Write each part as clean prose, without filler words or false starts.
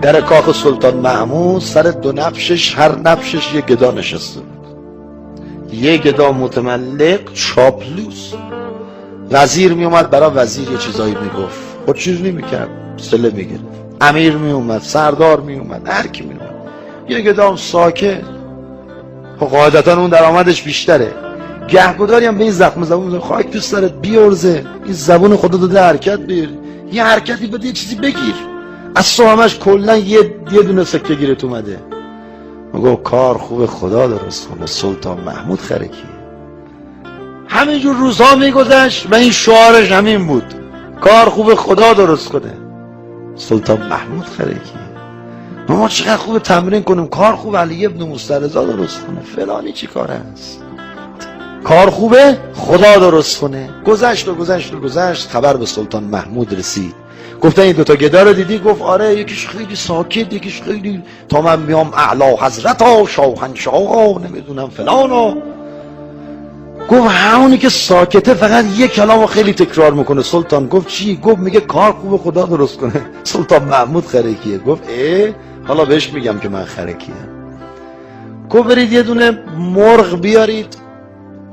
در کاخ سلطان محمود سر دو نبشش، هر نبشش یه گدا نشسته بود. یه گدا متملق چاپلوس. وزیر می اومد برای وزیر یه چیزایی میگفت، خود چیز نمیکرد، سله میگرفت. امیر می اومد، سردار می اومد، هر کی می اومد. یه گدا هم ساکت، قاعدتا اون درآمدش بیشتره. گهگداری هم به این زخم زبون میزنه، خاک تو سرت بیارزه، این زبون خدا داده حرکت بیر، یه حرکتی بده، یه چیزی بگیر. از صحمش کلا یه دونه سکه گیرت اومده. میگو کار خوب خدا درست کنه، سلطان محمود خرکی. همینجور روزها میگذشت و این شعارش همین بود، کار خوب خدا درست کنه، سلطان محمود خرکی. ما چقدر خوب تمرین کنیم کار خوب علی ابن مسترضی درست کنه، فلانی چی کار است، کار خوبه خدا درست کنه. گذشت و گذشت و گذشت، خبر به سلطان محمود رسید. گفتن این دوتا گدا رو دیدی؟ گفت آره، یکیش خیلی ساکت، یکیش خیلی تا من میام اعلی حضرت ها، شاهنشاه ها، نمیدونم فلان ها. گفت همونی که ساکته فقط یک کلامو خیلی تکرار میکنه. سلطان گفت چی؟ گفت میگه کار خوب خدا درست کنه. سلطان محمود خرکیه. گفت حالا بهش میگم که من خرکیم. گفت برید یه دونه مرغ بیارید،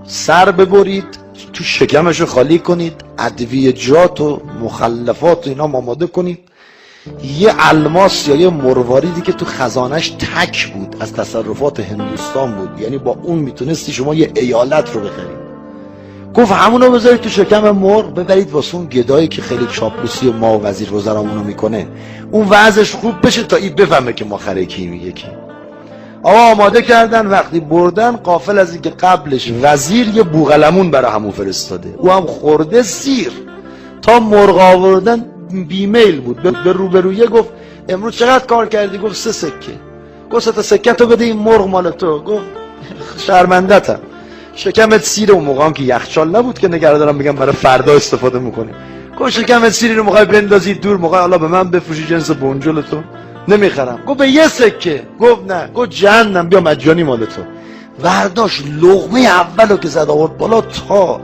سر ببرید، تو شکمشو خالی کنید، ادویجات و مخلفات و اینا آماده کنید، یه الماس یا یه مرواریدی که تو خزانش تک بود، از تصرفات هندوستان بود، یعنی با اون میتونستی شما یه ایالت رو بخرید. گفت همونو بذارید تو شکم مرغ، ببرید واسه اون گدایی که خیلی چاپلوسی و ما وزیر وزرامونو میکنه، اون وضعش خوب بشه تا این بفهمه که ما خرکیم. یکی آقا آماده کردن. وقتی بردن، قافل از اینکه قبلش وزیر یه بوقلمون برای همون فرستاده، او هم خورده سیر. تا مرغ آوردن بیمیل بود، به روبرویه گفت امروز چقدر کار کردی؟ گفت 3 سکه. گفت 3 تا سکه تو بده، این مرغ مال تو. گفت شرمندتم، شکمت سیر. اون موقع هم که یخچال نبود که نگران دارم بگم برای فردا استفاده میکنیم. گفت شکمت سیری رو موقع بندازی دور، موقع حالا به من بفروشی جنس بنجل تو نمیخرم. گفت به 1 سکه. گفت نه. گفت جهنم، بیا مجانی مال تو. ورداش لقمه اولو که زد آورد بالا، تا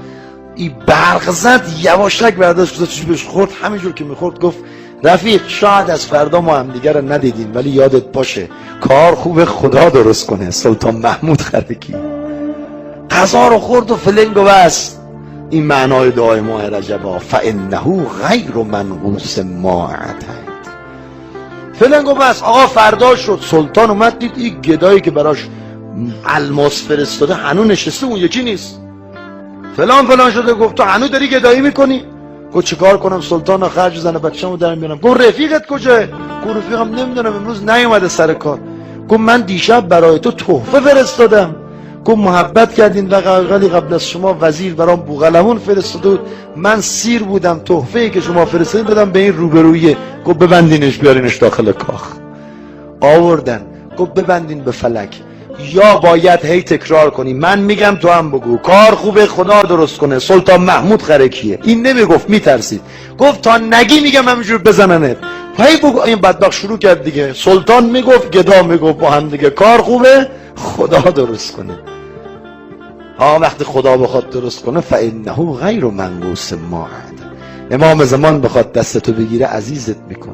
این برق زد یواشک برداشت گذاشت بهش خورد. همینجور که میخورد گفت رفیق، شاید از فردا ما هم دیگر رو ندیدیم، ولی یادت باشه کار خوب خدا درست کنه، سلطان محمود خرکی. غذا رو خورد و فلنگ و بس. این معنای دعای ماه رجبا، فانه غیر منقوص ما عتید. فلنگ و بس. آقا فردا شد، سلطان اومد دید این گدایی که براش الماس فرستاده هنوز نشسته، اون یکی نیست. فلان شده. گفت تو هنوز داری گدایی میکنی؟ گفت چیکار کنم سلطان، خرج زن بچه‌مو در میارم. گفت رفیقت کجاه؟ گفت رفیقم نمیدونم، امروز نیومده سر کار. گفت من دیشب برای تو تحفه فرستادم. گفت محبت کردین و قبل از شما وزیر برام بوقلمون فرستاده بود، من سیر بودم، تحفه‌ای که شما فرستادین دادم به این روبرویه. گفت ببندینش بیارینش داخل کاخ. آوردن. گفت ببندین به فلک، یا باید هی تکرار کنی، من میگم تو هم بگو کار خوبه خدا درست کنه، سلطان محمود خرکیه. این نمیگفت، میترسید. گفت تا نگی میگم همینجور بزننت. هی بگو. این بدبخت شروع کرد دیگه، سلطان میگفت، گدا میگفت، با هم دیگه کار خوبه خدا درست کنه. وقتی خدا بخواد درست کنه، فانه غیر منقوص ما عتید. امام زمان بخواد دستتو بگیره عزیزت میکنه.